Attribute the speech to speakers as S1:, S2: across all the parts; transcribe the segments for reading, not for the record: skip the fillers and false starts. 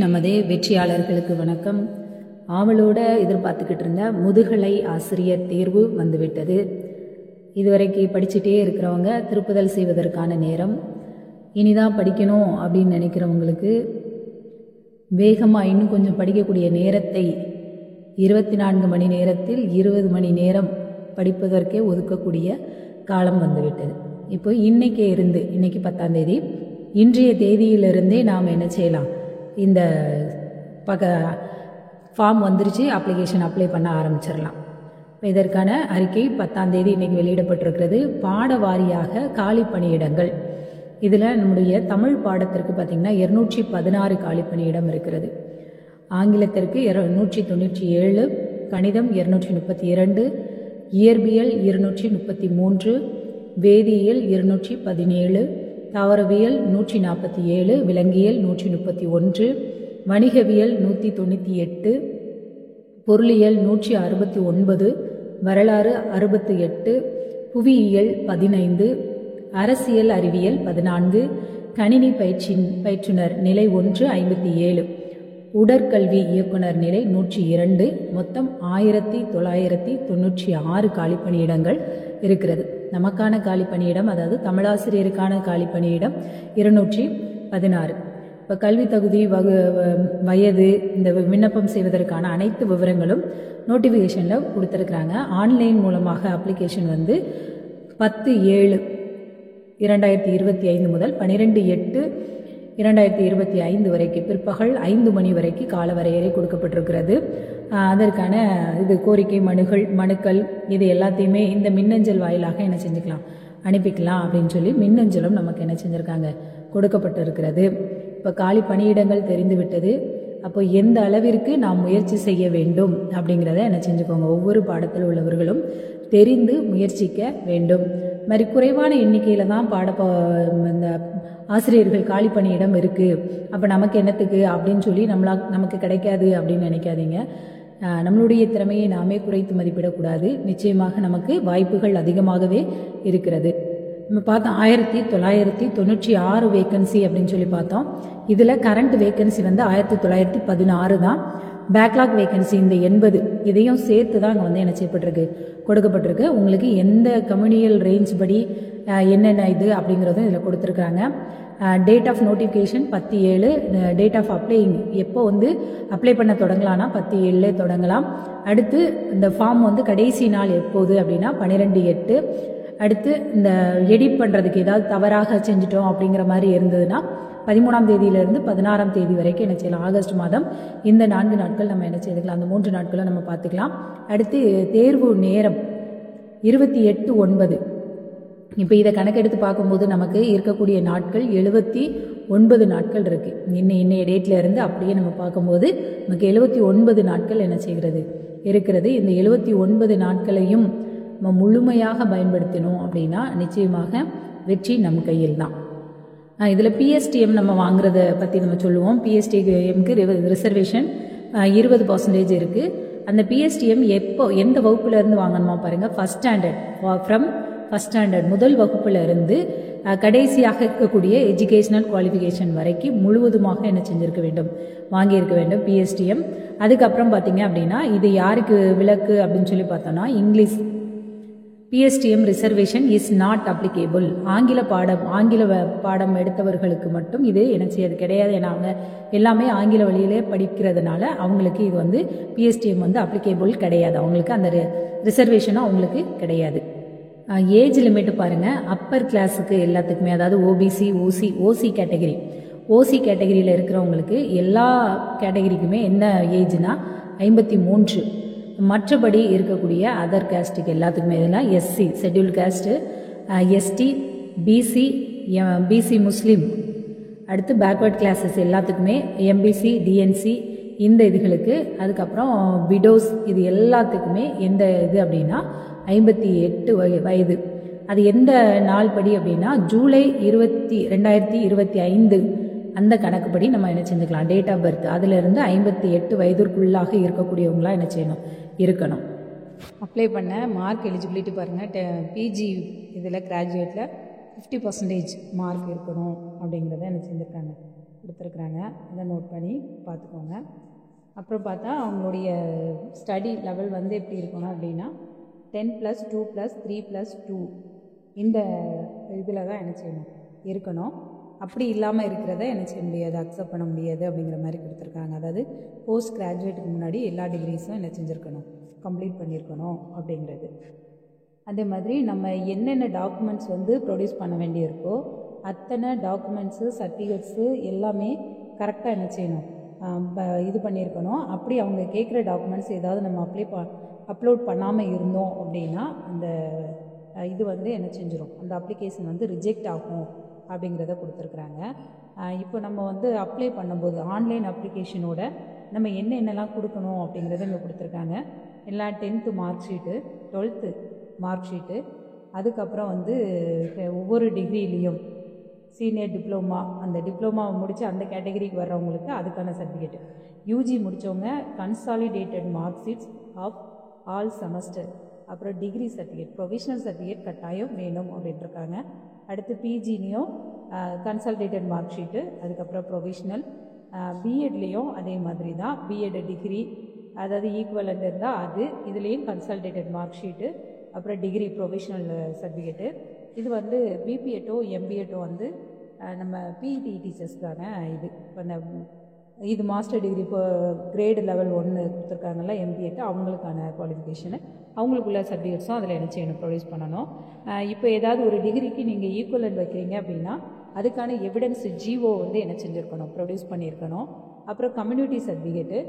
S1: நமதே வெற்றியாளர்களுக்கு வணக்கம். ஆவலோட எதிர்பார்த்துக்கிட்டு இருந்த முதுகலை ஆசிரியர் தேர்வு வந்துவிட்டது. இதுவரைக்கு படிச்சுட்டே இருக்கிறவங்க திருப்புதல் செய்வதற்கான நேரம். இனிதான் படிக்கணும் அப்படின்னு நினைக்கிறவங்களுக்கு வேகமாக இன்னும் கொஞ்சம் படிக்கக்கூடிய நேரத்தை 24 மணி நேரத்தில் 20 மணி நேரம் படிப்பதற்கே ஒதுக்கக்கூடிய காலம் வந்துவிட்டது. இப்போ இன்னைக்கு 10ஆம் தேதி, இன்றைய தேதியிலிருந்தே நாம் என்ன செய்யலாம், இந்த ஃபார்ம் வந்துருச்சு, அப்ளிகேஷன் அப்ளை பண்ண ஆரம்பிச்சிடலாம். இப்போ இதற்கான அறிக்கை 10ஆம் தேதி இன்றைக்கி வெளியிடப்பட்டிருக்கிறது. பாட வாரியாக காலி பணியிடங்கள், இதில் நம்முடைய தமிழ் பாடத்திற்கு பார்த்திங்கன்னா 216 காலி பணியிடம் இருக்கிறது. ஆங்கிலத்திற்கு 197, கணிதம் 232, இயற்பியல் 233, வேதியியல் 217, தாவரவியல் 147, விலங்கியல் 131, வணிகவியல் 198, பொருளியல் 169, வரலாறு 68, புவியியல் 15, அரசியல் அறிவியல் 14, கணினி பயிற்றுனர் நிலை 1 57, உடற்கல்வி இயக்குனர் நிலை 102, மொத்தம் 1996 காலிப்பணியிடங்கள் இருக்கிறது. நமக்கான காலிப்பணியிடம், அதாவது தமிழாசிரியருக்கான காலிப்பணியிடம் 216. இப்போ கல்வி தகுதி, வயது, இந்த விண்ணப்பம் செய்வதற்கான அனைத்து விவரங்களும் நோட்டிஃபிகேஷனில் கொடுத்துருக்குறாங்க. ஆன்லைன் மூலமாக அப்ளிகேஷன் 10/7/2025 முதல் 12/8/2025 வரைக்கும் பிற்பகல் 5 மணி வரைக்கும் கால வரையறை கொடுக்கப்பட்டிருக்கிறது. அதற்கான கோரிக்கை மனுக்கள் இது எல்லாத்தையுமே இந்த மின்னஞ்சல் வாயிலாக என்ன செஞ்சுக்கலாம், அனுப்பிக்கலாம் அப்படின்னு சொல்லி மின்னஞ்சலும் நமக்கு என்ன செஞ்சுருக்காங்க, கொடுக்கப்பட்டிருக்கிறது. இப்போ காலி பணியிடங்கள் தெரிந்துவிட்டது. அப்போ எந்த அளவிற்கு நாம் முயற்சி செய்ய வேண்டும் அப்படிங்கிறத என்ன செஞ்சுக்கோங்க, ஒவ்வொரு பாடத்தில் உள்ளவர்களும் தெரிந்து முயற்சிக்க வேண்டும். மாதிரி குறைவான எண்ணிக்கையில் தான் இந்த ஆசிரியர்கள் காலி பணியிடம் இருக்குது, அப்போ நமக்கு என்னத்துக்கு அப்படின்னு சொல்லி நமக்கு கிடைக்காது அப்படின்னு நினைக்காதீங்க. நம்மளுடைய திறமையை நாமே குறைத்து மதிப்பிடக்கூடாது. நிச்சயமாக நமக்கு வாய்ப்புகள் அதிகமாகவே இருக்கிறது. நம்ம பார்த்தோம் 1996 வேக்கன்சி அப்படின்னு சொல்லி பார்த்தோம். இதில் கரண்ட் வேக்கன்சி 1916 தான். பேக்லாக் வேக்கன்சி இந்த 80, இதையும் சேர்த்து தான் அங்கே என்ன செய்யப்பட்டிருக்கு, கொடுக்கப்பட்டிருக்கு. உங்களுக்கு எந்த கம்யூனியல் ரேஞ்ச் படி என்னென்ன இது அப்படிங்கிறதும் இதில் கொடுத்துருக்காங்க. Date of notification 10/7, date of applying எப்போ அப்ளை பண்ண தொடங்கலாம்னா 10/7 தொடங்கலாம். அடுத்து இந்த ஃபார்ம் கடைசி நாள் எப்போது அப்படின்னா 12/8. அடுத்து இந்த எடிட் பண்ணுறதுக்கு ஏதாவது தவறாக செஞ்சிட்டோம் அப்படிங்கிற மாதிரி இருந்ததுன்னா 13ஆம் தேதியிலிருந்து 16ஆம் தேதி வரைக்கும் என்ன செய்யலாம், ஆகஸ்ட் மாதம் இந்த 4 நாட்கள் நம்ம என்ன செய்துக்கலாம், அந்த 3 நாட்களும் நம்ம பார்த்துக்கலாம். அடுத்து தேர்வு நேரம் 28/9. இப்போ இதை கணக்கெடுத்து பார்க்கும்போது நமக்கு இருக்கக்கூடிய நாட்கள் 79 நாட்கள் இருக்குது. இன்னைய டேட்டில் இருந்து அப்படியே நம்ம பார்க்கும்போது நமக்கு 79 நாட்கள் என்ன செய்கிறது இருக்கிறது. இந்த 79 நாட்களையும் நம்ம முழுமையாக பயன்படுத்தினோம் அப்படின்னா நிச்சயமாக வெற்றி நம் கையில் தான். இதில் பிஎஸ்டிஎம் நம்ம வாங்குறத பற்றி நம்ம சொல்லுவோம். பிஎஸ்டிஎம்க்கு ரிசர்வேஷன் 20% இருக்குது. அந்த பிஎஸ்டிஎம் எந்த வகுப்புலேருந்து வாங்கணுமா பாருங்கள், ஃபஸ்ட் ஸ்டாண்டர்ட் முதல் வகுப்புல இருந்து கடைசியாக இருக்கக்கூடிய எஜுகேஷனல் குவாலிஃபிகேஷன் வரைக்கும் முழுவதுமாக என்ன செஞ்சிருக்க வேண்டும், வாங்கியிருக்க வேண்டும் பிஎஸ்டிஎம். அதுக்கப்புறம் பார்த்தீங்க அப்படின்னா இது யாருக்கு விலக்கு அப்படின்னு சொல்லி பார்த்தோம்னா, English PSTM reservation is not applicable. ஆங்கில பாடம் எடுத்தவர்களுக்கு மட்டும் இது என்ன செய்யாது கிடையாது. ஏன்னா அவங்க எல்லாமே ஆங்கில வழியிலே படிக்கிறதுனால அவங்களுக்கு இது பிஎஸ்டிஎம் அப்ளிகேபிள் கிடையாது. அவங்களுக்கு அந்த ரிசர்வேஷனும் அவங்களுக்கு கிடையாது. ஏஜ் லிமிட் பாருங்கள், அப்பர் கிளாஸுக்கு எல்லாத்துக்குமே, அதாவது ஓபிசி, ஓசி கேட்டகரியில் இருக்கிறவங்களுக்கு எல்லா கேட்டகரிக்குமே என்ன ஏஜ்னா 53. மற்றபடி இருக்கக்கூடிய அதர் கேஸ்ட்டுக்கு எல்லாத்துக்குமே இதெல்லாம் SC scheduled caste, ST, BC Muslim, அடுத்து பேக்வர்ட் கிளாஸஸ் எல்லாத்துக்குமே எம்பிசி, டிஎன்சி இந்த இதுகளுக்கு, அதுக்கப்புறம் விடோஸ் இது எல்லாத்துக்குமே எந்த இது அப்படின்னா 58 வயது. அது எந்த நாள் படி அப்படின்னா ஜூலை 2025 அந்த கணக்குப்படி நம்ம என்ன செஞ்சுக்கலாம், டேட் ஆஃப் பர்த் அதிலிருந்து 58 வயதிற்குள்ளாக இருக்கக்கூடியவங்களாம் என்ன செய்யணும், இருக்கணும். அப்ளை பண்ண மார்க் எலிஜிபிலிட்டி பாருங்கள், பிஜி இதில் கிராஜுவேட்டில் 50% மார்க் இருக்கணும் அப்படிங்கிறத என்ன செஞ்சுருக்காங்க கொடுத்துருக்குறாங்க. அதை நோட் பண்ணி பார்த்துக்கோங்க. அப்புறம் பார்த்தா அவங்களுடைய ஸ்டடி லெவல் வந்து எப்படி இருக்கணும் அப்படின்னா 10+2+3+2 இந்த இதில் தான் என்ன செய்யணும் இருக்கணும். அப்படி இல்லாமல் இருக்கிறத என்ன செய்ய முடியாது, அக்செப்ட் பண்ண முடியாது அப்படிங்கிற மாதிரி கொடுத்துருக்காங்க. அதாவது போஸ்ட் கிராஜுவேட்டுக்கு முன்னாடி எல்லா டிகிரிஸும் என்ன செஞ்சுருக்கணும், கம்ப்ளீட் பண்ணியிருக்கணும் அப்படிங்கிறது. அதே மாதிரி நம்ம என்னென்ன டாக்குமெண்ட்ஸ் வந்து ப்ரொடியூஸ் பண்ண வேண்டியிருக்கோ அத்தனை டாக்குமெண்ட்ஸு சர்டிஃபிகேட்ஸு எல்லாமே கரெக்டாக என்ன செய்யணும், இது பண்ணியிருக்கணும். அப்படி அவங்க கேட்குற டாக்குமெண்ட்ஸ் ஏதாவது நம்ம அப்லோட் பண்ணாமல் இருந்தோம் அப்படின்னா அந்த இது வந்து என்ன செஞ்சிடும், அந்த அப்ளிகேஷன் வந்து ரிஜெக்ட் ஆகும் அப்படிங்கிறத கொடுத்துருக்குறாங்க. இப்போ நம்ம வந்து அப்ளை பண்ணும்போது ஆன்லைன் அப்ளிகேஷனோட நம்ம என்னென்னலாம் கொடுக்கணும் அப்படிங்கிறத இங்கே கொடுத்துருக்காங்க. எல்லாம் 10th mark sheet, 12th mark sheet, அதுக்கப்புறம் வந்து ஒவ்வொரு டிகிரிலையும் சீனியர் டிப்ளமா, அந்த டிப்ளமாவை முடித்து அந்த கேட்டகரிக்கு வர்றவங்களுக்கு அதுக்கான சர்டிஃபிகேட்டு, யூஜி முடித்தவங்க consolidated mark sheets of all semester, அப்புறம் டிகிரி சர்டிஃபிகேட், ப்ரொவிஷனல் சர்டிஃபிகேட் கட்டாயம் வேணும் அப்படின்ட்டுருக்காங்க. அடுத்து பிஜிலையும் கன்சல்டேட்டட் மார்க் ஷீட்டு, அதுக்கப்புறம் ப்ரொவிஷனல். பிஎட்லேயும் அதே மாதிரி தான், பிஎட் டிகிரி அதாவது ஈக்குவலண்ட் இருந்தால் அது, இதுலேயும் கன்சல்டேட்டட் மார்க் ஷீட்டு, அப்புறம் டிகிரி ப்ரொவிஷனல் சர்டிஃபிகேட்டு. இது வந்து பிபிஎட்டோ எம்பிஎட்டோ வந்து நம்ம பிஇடி டீச்சர்ஸ்க்கான இது மாஸ்டர் டிகிரி இப்போ கிரேடு லெவல் 1 கொடுத்துருக்காங்கல்ல எம்பிஎட்டு, அவங்களுக்கான குவாலிஃபிகேஷனு, அவங்களுக்குள்ள சர்டிஃபிகேட்ஸும் அதில் என்ன செய்யணும், ப்ரொடியூஸ் பண்ணணும். இப்போ ஏதாவது ஒரு டிகிரிக்கு நீங்கள் ஈக்குவலண்ட் வைக்கிறீங்க அப்படின்னா அதுக்கான எவிடன்ஸ் ஜிஓ வந்து என்ன செஞ்சுருக்கணும், ப்ரொடியூஸ் பண்ணியிருக்கணும். அப்புறம் கம்யூனிட்டி சர்டிஃபிகேட்டு,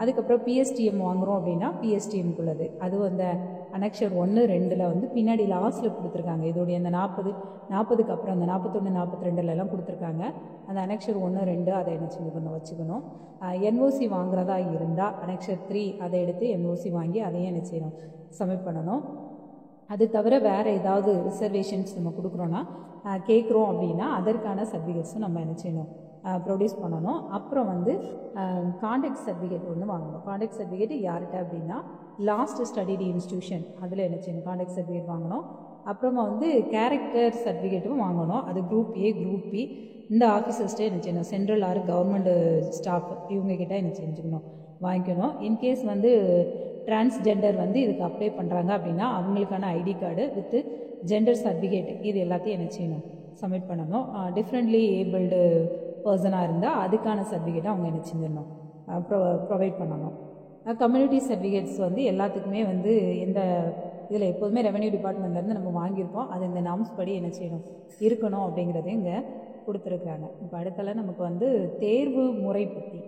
S1: அதுக்கப்புறம் பிஎஸ்டிஎம் வாங்குகிறோம் அப்படின்னா பிஎஸ்டிஎம்க்குள்ளது, அதுவும் அந்த அனெக்ஷர் 1, 2ல் வந்து பின்னாடி லாஸ்ட்டில் கொடுத்துருக்காங்க. இதோடைய அந்த 40க்கு அப்புறம் அந்த 41, 42லலாம் கொடுத்துருக்காங்க. அந்த அனெக்ஷர் 1, 2 அதை என்ன செஞ்சுக்கணும், வச்சுக்கணும். என்ஓசி வாங்குறதா இருந்தால் அனெக்ஷர் 3 அதை எடுத்து என்ஓசி வாங்கி அதையும் என்ன செய்யணும், சப்மிட் பண்ணணும். அது தவிர வேறு ஏதாவது ரிசர்வேஷன்ஸ் நம்ம கொடுக்குறோன்னா கேட்குறோம் அப்படின்னா அதற்கான சர்டிஃபிகேட்ஸும் நம்ம என்ன செய்யணும், ப்ரொடியூஸ் பண்ணணும். அப்புறம் வந்து கான்டாக்ட் சர்டிஃபிகேட் ஒன்று வாங்கணும். கான்டாக்ட் சர்டிஃபிகேட் யார்கிட்ட அப்படின்னா லாஸ்ட் ஸ்டடிடு இன்ஸ்டியூஷன், அதில் என்ன செய்யணும், கான்டாக்ட் சர்டிஃபிகேட் வாங்கணும். அப்புறமா வந்து கேரக்டர் சர்டிஃபிகேட்டும் வாங்கணும். அது குரூப் ஏ, குரூப் பி, இந்த ஆஃபீஸர்ஸ்ட்டே என்ன செய்யணும், சென்ட்ரல் ஆர் கவர்மெண்ட் ஸ்டாஃப் இவங்ககிட்ட என்ன செஞ்சுக்கணும், வாங்கிக்கணும். இன்கேஸ் வந்து டிரான்ஸ்ஜெண்டர் வந்து இதுக்கு அப்ளை பண்ணுறாங்க அப்படின்னா அவங்களுக்கான ID card with gender certificate இது எல்லாத்தையும் என்ன செய்யணும், சப்மிட் பண்ணணும். டிஃப்ரெண்ட்லி ஏபிள்டு பர்சனாக இருந்தால் அதுக்கான சர்டிஃபிகேட்டை அவங்க என்ன செஞ்சிடணும், ப்ரொவைட் பண்ணணும். கம்யூனிட்டி சர்டிஃபிகேட்ஸ் வந்து எல்லாத்துக்குமே வந்து எந்த இதில் எப்போதுமே ரெவென்யூ டிபார்ட்மெண்ட்லேருந்து நம்ம வாங்கியிருப்போம், அது இந்த நாம்ஸ் படி என்ன செய்யணும், இருக்கணும் அப்படிங்கிறத இங்கே கொடுத்துருக்குறாங்க. இப்போ அடுத்தால நமக்கு வந்து தேர்வு முறை பற்றி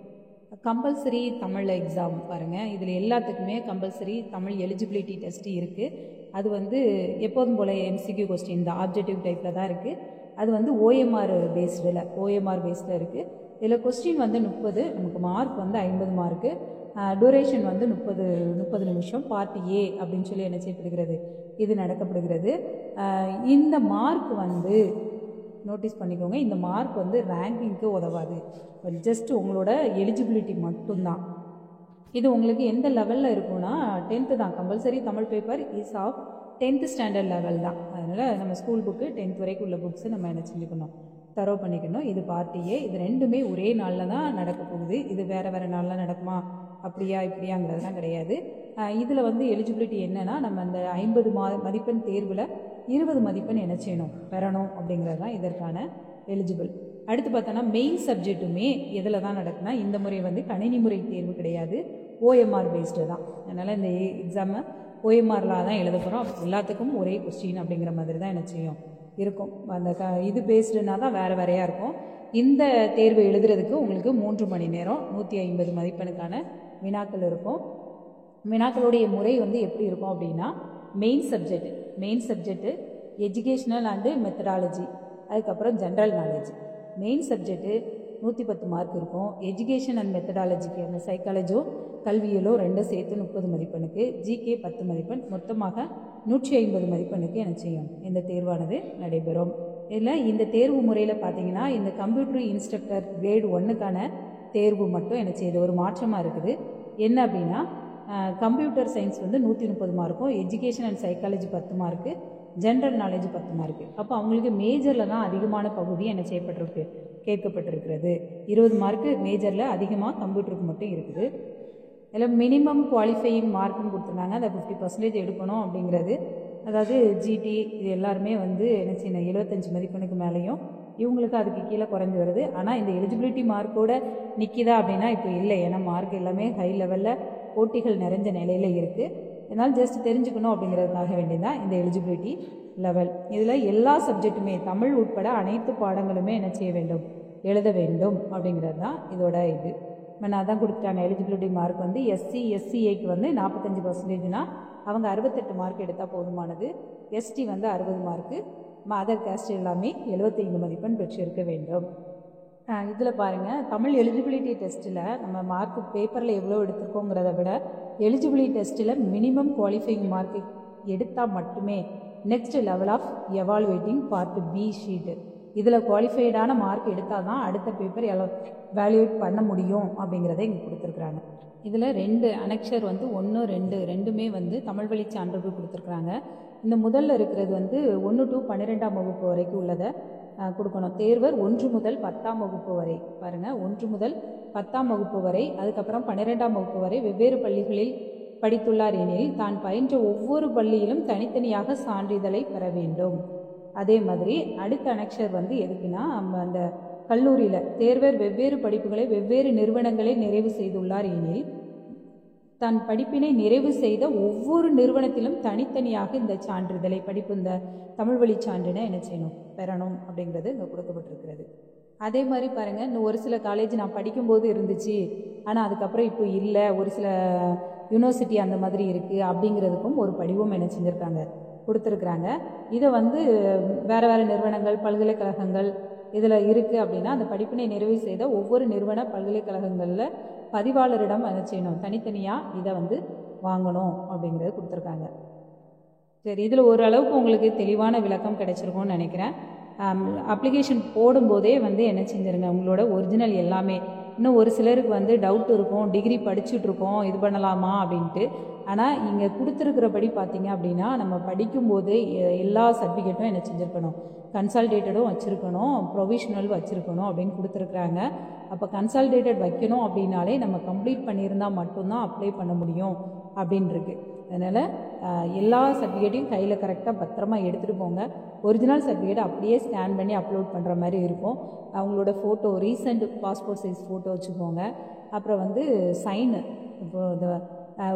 S1: கம்பல்சரி தமிழ் எக்ஸாம் பாருங்கள். இதில் எல்லாத்துக்குமே கம்பல்சரி தமிழ் எலிஜிபிலிட்டி டெஸ்ட்டு இருக்குது. அது வந்து எப்போதும் போல் எம்சிக்யூ கொஸ்டின் தான், ஆப்ஜெக்டிவ் டைப்பில் தான் இருக்குது. அது வந்து ஓஎம்ஆர் பேஸ்டில் இருக்குது. இதில் கொஸ்டின் வந்து 30, நமக்கு மார்க் வந்து 50 மார்க்கு, டூரேஷன் வந்து 30 நிமிஷம். பார்ட் ஏ அப்படின்னு சொல்லி என்ன செய்யப்படுகிறது, இது நடக்கப்படுகிறது. இந்த மார்க் வந்து நோட்டீஸ் பண்ணிக்கோங்க, இந்த மார்க் வந்து ரேங்கிங்க்கு உதவாது, ஜஸ்ட் உங்களோட எலிஜிபிலிட்டி மட்டும்தான். இது உங்களுக்கு எந்த லெவலில் இருக்கும்னா 10th தான். Compulsory Tamil paper is of 10th standard level தான். அதனால் நம்ம ஸ்கூல் புக்கு 10th வரைக்கும் உள்ள புக்ஸு நம்ம என்ன செஞ்சுக்கணும், தரவு பண்ணிக்கணும். இது பார்ட் ஏ. இது ரெண்டுமே ஒரே நாளில் தான் நடக்க போகுது. இது வேறு வேறு நாளில் நடக்குமா அப்படியா இப்படியாங்கிறதுலாம் கிடையாது. இதில் வந்து எலிஜிபிலிட்டி என்னென்னா நம்ம அந்த 50 மதிப்பெண் தேர்வில் 20 மதிப்பெண் என்ன செய்யணும், பெறணும் அப்படிங்கிறது தான் இதற்கான எலிஜிபிள். அடுத்து பார்த்தோன்னா மெயின் சப்ஜெக்ட்டுமே எதில் தான் நடக்குன்னா இந்த முறை வந்து கணினி முறை தேர்வு கிடையாது, ஓஎம்ஆர் பேஸ்டு தான். அதனால் இந்த எக்ஸாமை ஓஎம்ஆரில் தான் எழுத போகிறோம். எல்லாத்துக்கும் ஒரே கொஸ்டின் அப்படிங்கிற மாதிரி தான் என்ன செய்யும் இருக்கும். அந்த இது பேஸ்டுனா தான் வேறு வேறையாக இருக்கும். இந்த தேர்வு எழுதுறதுக்கு உங்களுக்கு 3 மணி நேரம் 150 மதிப்பெண்ணுக்கான வினாக்கள் இருக்கும். வினாக்களுடைய முறை வந்து எப்படி இருக்கும் அப்படின்னா main subject educational and methodology, அதுக்கப்புறம் general knowledge. Main subject 110 mark இருக்கும். எஜுகேஷன் அண்ட் மெத்தடாலஜிக்கு அந்த சைக்காலஜோ கல்வியலோ 2 சேர்த்து 30 மதிப்பெண்ணுக்கு, ஜிகே 10 மதிப்பெண், மொத்தமாக 150 மதிப்பெண்ணுக்கு என்ன செய்யும், இந்த தேர்வானது நடைபெறும். இதில் இந்த தேர்வு முறையில் பார்த்தீங்கன்னா இந்த கம்ப்யூட்டர் இன்ஸ்ட்ரக்டர் கிரேட் 1க்கான தேர்வு மட்டும் என்ன செய்யுது, ஒரு மாற்றமாக இருக்குது. என்ன அப்படின்னா கம்ப்யூட்டர் சயின்ஸ் வந்து 130 மார்க்கும், education and psychology 10 mark, general knowledge 10 mark. அப்போ அவங்களுக்கு மேஜரில் தான் அதிகமான பகுதி என்ன செய்யப்பட்டிருக்கு, கேட்கப்பட்டிருக்கிறது. 20 மார்க்கு மேஜரில் அதிகமாக கம்ப்யூட்டருக்கு மட்டும் இருக்குது. இதில் மினிமம் குவாலிஃபையிங் மார்க்குன்னு கொடுத்துருந்தாங்க. அதை 50% எடுக்கணும் அப்படிங்கிறது. அதாவது ஜிடி இது எல்லாருமே வந்து என்ன செய்யணும், 75 மதிப்பெண்ணுக்கு மேலேயும், இவங்களுக்கு அதுக்கு கீழே குறைஞ்சி வருது. ஆனால் இந்த எலிஜிபிலிட்டி மார்க்கோட நிற்கிதா அப்படின்னா இப்போ இல்லை. ஏன்னா மார்க் எல்லாமே ஹை லெவலில் போட்டிகள் நிறைஞ்ச நிலையில் இருக்குது. இதனால் ஜஸ்ட் தெரிஞ்சுக்கணும் அப்படிங்கிறதுக்காக வேண்டியதான் இந்த எலிஜிபிலிட்டி லெவல். இதில் எல்லா சப்ஜெக்ட்டுமே தமிழ் உட்பட அனைத்து பாடங்களுமே என்ன செய்ய வேண்டும், எழுத வேண்டும் அப்படிங்கிறது தான் இதோட இது. நான் தான் கொடுத்துட்டாங்க. எலிஜிபிலிட்டி மார்க் வந்து எஸ்சி எஸ்சிஏக்கு வந்து 45%னா அவங்க 68 மார்க் எடுத்தால் போதுமானது. எஸ்டி வந்து 60 மார்க்கு, அதர் கேஸ்ட் எல்லாமே 75 மதிப்பெண் பெற்றிருக்க வேண்டும். இதில் பாருங்கள், தமிழ் எலிஜிபிலிட்டி டெஸ்ட்டில் நம்ம மார்க்கு பேப்பரில் எவ்வளோ எடுத்துருக்கோங்கிறத விட எலிஜிபிலிட்டி டெஸ்ட்டில் மினிமம் குவாலிஃபைங் மார்க் எடுத்தால் மட்டுமே next level of evaluating part B sheet இதில் குவாலிஃபைடான மார்க் எடுத்தால் தான் அடுத்த பேப்பர் வேல்யூவேட் பண்ண முடியும் அப்படிங்கிறத இங்கே கொடுத்துருக்குறாங்க. இதில் 2 அனெக்ஷர் வந்து 1, 2 ரெண்டுமே வந்து தமிழ் வழி சான்றிதழ் கொடுத்துருக்குறாங்க. இந்த முதல்ல இருக்கிறது வந்து 1 to 12ஆம் வகுப்பு வரைக்கும் உள்ளதை கொடுக்கணும். தேர்வர் 1 முதல் 10ஆம் வகுப்பு வரை பாருங்கள், 1 முதல் 10ஆம் வகுப்பு வரை, அதுக்கப்புறம் 12ஆம் வகுப்பு வரை வெவ்வேறு பள்ளிகளில் படித்துள்ளார் எனில் தான் பயின்ற ஒவ்வொரு பள்ளியிலும் தனித்தனியாக சான்றிதழை பெற வேண்டும். அதே மாதிரி அடுத்த அனெக்ஷர் வந்து எதுக்குன்னா, நம்ம அந்த கல்லூரியில் தேர்வர் வெவ்வேறு படிப்புகளை வெவ்வேறு நிறுவனங்களை நிறைவு செய்துள்ளார் எனில் தன் படிப்பினை நிறைவு செய்த ஒவ்வொரு நிறுவனத்திலும் தனித்தனியாக இந்த சான்றிதழை இந்த தமிழ் வழி சான்றினை என்ன செய்யணும், பெறணும் அப்படிங்கிறது இங்கே கொடுக்கப்பட்டிருக்கிறது. அதே மாதிரி பாருங்கள், இன்னும் ஒரு சில காலேஜ் நான் படிக்கும்போது இருந்துச்சு, ஆனால் அதுக்கப்புறம் இப்போ இல்லை, ஒரு சில யூனிவர்சிட்டி அந்த மாதிரி இருக்குது அப்படிங்கிறதுக்கும் ஒரு படிவம் என்ன செஞ்சுருக்காங்க, கொடுத்துருக்குறாங்க. இதை வந்து வேறு வேறு நிறுவனங்கள் பல்கலைக்கழகங்கள் இதில் இருக்குது அப்படின்னா அந்த படிப்பினை நிறைவு செய்த ஒவ்வொரு நிறுவன பல்கலைக்கழகங்களில் பதிவாளரிடம் என்ன செய்யணும், தனித்தனியாக இதை வந்து வாங்கணும் அப்படிங்கிறது கொடுத்துருக்காங்க. சரி, இதில் ஓரளவுக்கு உங்களுக்கு தெளிவான விளக்கம் கிடைச்சிருக்கும்னு நினைக்கிறேன். அப்ளிகேஷன் போடும்போதே வந்து என்ன செஞ்சுருங்க, உங்களோட ஒரிஜினல் எல்லாமே. இன்னும் ஒரு சிலருக்கு வந்து டவுட் இருக்கும், டிகிரி படிச்சுட்ருக்கோம் இது பண்ணலாமா அப்படின்ட்டு. ஆனால் இங்கே கொடுத்துருக்கிறபடி பார்த்தீங்க அப்படின்னா நம்ம படிக்கும்போது எல்லா சர்டிஃபிகேட்டும் என்ன செஞ்சுருக்கணும், கன்சால்டேட்டடும் வச்சுருக்கணும், ப்ரொவிஷ்னல் வச்சுருக்கணும் அப்படின்னு கொடுத்துருக்குறாங்க. அப்போ கன்சால்டேட்டட் வைக்கணும் அப்படின்னாலே நம்ம கம்ப்ளீட் பண்ணியிருந்தால் மட்டும்தான் அப்ளை பண்ண முடியும் அப்படின்ருக்கு. அதனால் எல்லா சர்டிஃபிகேட்டையும் கையில் கரெக்டாக பத்திரமா எடுத்துகிட்டு போங்க. ஒரிஜினல் சர்டிஃபிகேட் அப்படியே ஸ்கேன் பண்ணி அப்லோட் பண்ணுற மாதிரி இருக்கும். அவங்களோட photo, recent passport size photo வச்சுக்கோங்க. அப்புறம் வந்து சைனு, இப்போ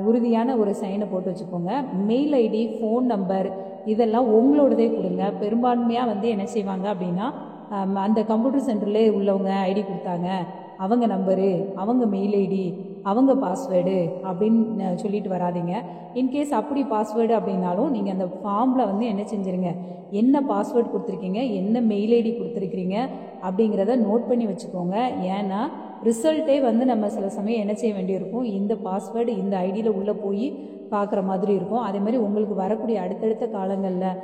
S1: உறுதியான ஒரு சைனை போட்டு வச்சுக்கோங்க. மெயில் ஐடி, ஃபோன் நம்பர் இதெல்லாம் உங்களோடதே கொடுங்க. பெரும்பான்மையாக வந்து என்ன செய்வாங்க அப்படின்னா, அந்த கம்ப்யூட்டர் சென்டர்லே உள்ளவங்க ஐடி கொடுத்தாங்க, அவங்க நம்பரு, அவங்க மெயில் ஐடி, அவங்க பாஸ்வேர்டு அப்படின்னு சொல்லிட்டு வராதிங்க. இன்கேஸ் அப்படி பாஸ்வேர்டு அப்படின்னாலும் நீங்கள் அந்த ஃபார்மில் வந்து என்ன செஞ்சுருங்க, என்ன பாஸ்வேர்டு கொடுத்துருக்கீங்க, என்ன மெயில் ஐடி கொடுத்துருக்கிறீங்க அப்படிங்கிறத நோட் பண்ணி வச்சுக்கோங்க. ஏன்னா ரிசல்ட்டே வந்து நம்ம சில சமயம் என்ன செய்ய வேண்டியிருக்கும், இந்த பாஸ்வேர்டு இந்த ஐடியில் உள்ளே போய் பார்க்குற மாதிரி இருக்கும். அதே மாதிரி உங்களுக்கு வரக்கூடிய அடுத்தடுத்த காலங்களில்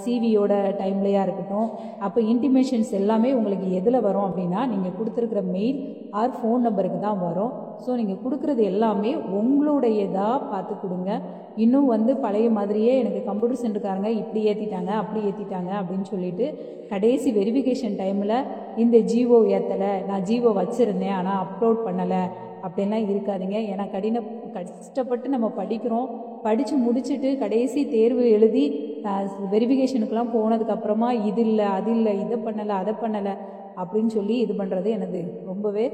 S1: சிவியோட டைம்லையாக இருக்கட்டும், அப்போ இன்டிமேஷன்ஸ் எல்லாமே உங்களுக்கு எதில் வரும் அப்படின்னா நீங்கள் கொடுத்துருக்குற மெயில் ஆர் ஃபோன் நம்பருக்கு தான் வரும். ஸோ நீங்கள் கொடுக்குறது எல்லாமே உங்களுடையதாக பார்த்து கொடுங்க. இன்னும் வந்து பழைய மாதிரியே எனக்கு கம்ப்யூட்டர் சென்டருக்காரங்க இப்படி ஏற்றிட்டாங்க அப்படி ஏற்றிட்டாங்க அப்படின்னு சொல்லிட்டு கடைசி வெரிஃபிகேஷன் டைமில் இந்த ஜிஓ ஏற்றலை, நான் ஜிஓ வச்சுருந்தேன் ஆனால் அப்லோட் பண்ணலை அப்படின்லாம் இருக்காதிங்க. ஏன்னா கஷ்டப்பட்டு நம்ம படிக்கிறோம், படித்து முடிச்சுட்டு கடைசி தேர்வு எழுதி வெரிஃபிகேஷனுக்கெலாம் போனதுக்கப்புறமா இது இல்லை அது இல்லை இதை பண்ணலை அதை பண்ணலை அப்படின்னு சொல்லி இது பண்ணுறது எனக்கு ரொம்பவே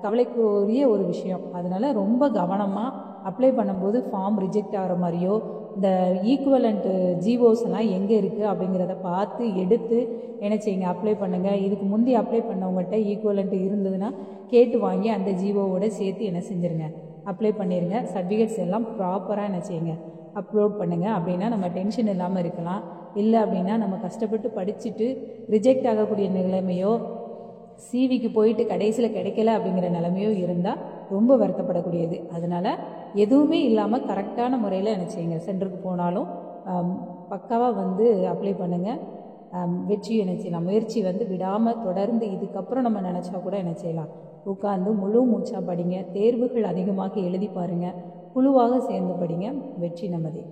S1: கவலைக்குரிய ஒரு விஷயம். அதனால் ரொம்ப கவனமாக அப்ளை பண்ணும்போது ஃபார்ம் ரிஜெக்ட் ஆகிற மாதிரியோ இந்த ஈக்குவலண்ட்டு ஜிஓஸ் எல்லாம் எங்கே இருக்குது அப்படிங்கிறத பார்த்து எடுத்து என்ன செய்யுங்க, அப்ளை பண்ணுங்கள். இதுக்கு முந்தி அப்ளை பண்ணவங்கள்ட்ட ஈக்குவலண்ட்டு இருந்ததுன்னா கேட்டு வாங்கி அந்த ஜிஓவோட சேர்த்து என்ன செஞ்சுருங்க, அப்ளை பண்ணிடுங்க. சர்டிஃபிகேட்ஸ் எல்லாம் ப்ராப்பராக என்ன செய்யுங்க, அப்லோட் பண்ணுங்கள். அப்படின்னா நம்ம டென்ஷன் இல்லாமல் இருக்கலாம். இல்லை அப்படின்னா நம்ம கஷ்டப்பட்டு படிச்சுட்டு ரிஜெக்ட் ஆகக்கூடிய நிலைமையோ, சிவிக்கு போயிட்டு கடைசியில் கிடைக்கல அப்படிங்கிற நிலைமையோ இருந்தால் ரொம்ப வருத்தப்படக்கூடியது. அதனால் எதுவுமே இல்லாமல் கரெக்டான முறையில் என்ன செய்யுங்க, சென்டருக்கு போனாலும் பக்காவாக வந்து அப்ளை பண்ணுங்கள். வெற்றி என்ன செய்யலாம், முயற்சி வந்து விடாமல் தொடர்ந்து இதுக்கப்புறம் நம்ம நினச்சா கூட என்ன செய்யலாம், உட்காந்து முழு மூச்சாக படிங்க. தேர்வுகள் அதிகமாக எழுதி பாருங்கள், குழுவாக சேர்ந்து படிங்க. வெற்றி நமதே.